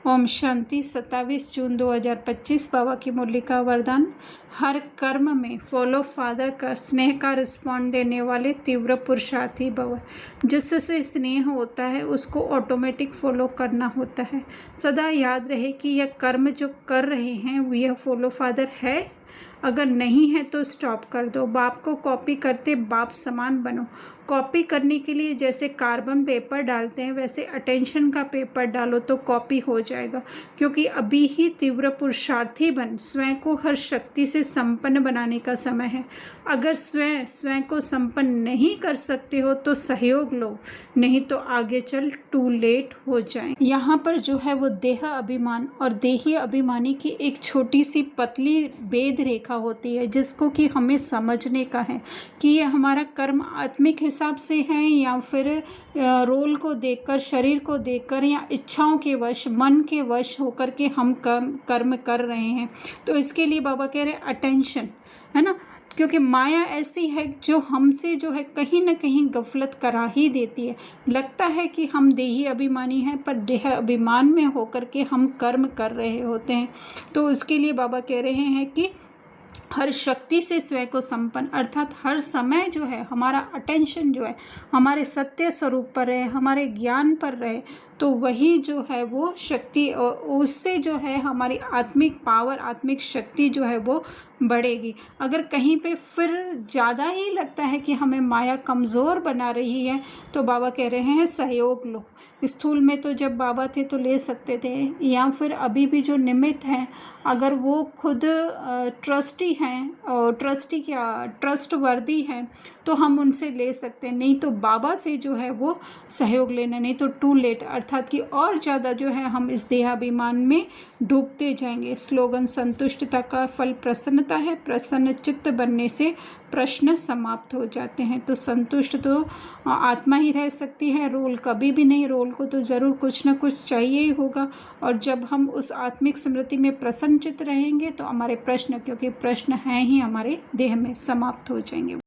ओम शांति। 27 जून 2025 बाबा की मुरली का वरदान। हर कर्म में फॉलो फादर का स्नेह का रिस्पॉन्ड देने वाले तीव्र पुरुषार्थी भव। जिससे स्नेह होता है उसको ऑटोमेटिक फॉलो करना होता है। सदा याद रहे कि यह कर्म जो कर रहे हैं यह फॉलो फादर है। अगर नहीं है तो स्टॉप कर दो। बाप को कॉपी करते बाप समान बनो। कॉपी करने के लिए जैसे कार्बन पेपर डालते हैं वैसे अटेंशन का पेपर डालो तो कॉपी हो जाएगा। क्योंकि अभी ही तीव्र पुरुषार्थी बन स्वयं को हर शक्ति से संपन्न बनाने का समय है। अगर स्वयं को संपन्न नहीं कर सकते हो तो सहयोग लो, नहीं तो आगे चल टू लेट हो जाए। यहाँ पर जो है वो देह अभिमान और देही अभिमानी की एक छोटी सी पतली वेद रेखा होती है जिसको कि हमें समझने का है कि ये हमारा कर्म आत्मिक हिसाब से है या फिर रोल को देखकर, शरीर को देखकर या इच्छाओं के वश, मन के वश होकर के हम कर्म कर रहे हैं। तो इसके लिए बाबा कह रहे हैं अटेंशन, है ना। क्योंकि माया ऐसी है जो हमसे जो है कहीं ना कहीं गफलत करा ही देती है। लगता है कि हम देही अभिमानी हैं पर देह अभिमान में होकर के हम कर्म कर रहे होते हैं। तो उसके लिए बाबा कह रहे हैं कि हर शक्ति से स्वयं को संपन्न, अर्थात हर समय जो है हमारा अटेंशन जो है हमारे सत्य स्वरूप पर रहे, हमारे ज्ञान पर रहे, तो वही जो है वो शक्ति, उससे जो है हमारी आत्मिक पावर, आत्मिक शक्ति जो है वो बढ़ेगी। अगर कहीं पे फिर ज़्यादा ही लगता है कि हमें माया कमज़ोर बना रही है तो बाबा कह रहे हैं सहयोग लो। स्थूल में तो जब बाबा थे तो ले सकते थे, या फिर अभी भी जो निमित्त हैं अगर वो खुद ट्रस्टी हैं, ट्रस्ट वर्दी हैं तो हम उनसे ले सकते हैं। नहीं तो बाबा से जो है वो सहयोग लेना, नहीं तो टू लेट, अर्थात कि और ज़्यादा जो है हम इस देहाभिमान में डूबते जाएंगे। स्लोगन संतुष्टता का फल प्रसन्नता है, प्रसन्न चित्त बनने से प्रश्न समाप्त हो जाते हैं। तो संतुष्ट तो आत्मा ही रह सकती है, रोल कभी भी नहीं। रोल को तो ज़रूर कुछ ना कुछ चाहिए ही होगा। और जब हम उस आत्मिक स्मृति में प्रसन्नचित्त रहेंगे तो हमारे प्रश्न, क्योंकि प्रश्न हैं ही हमारे देह में, समाप्त हो जाएंगे।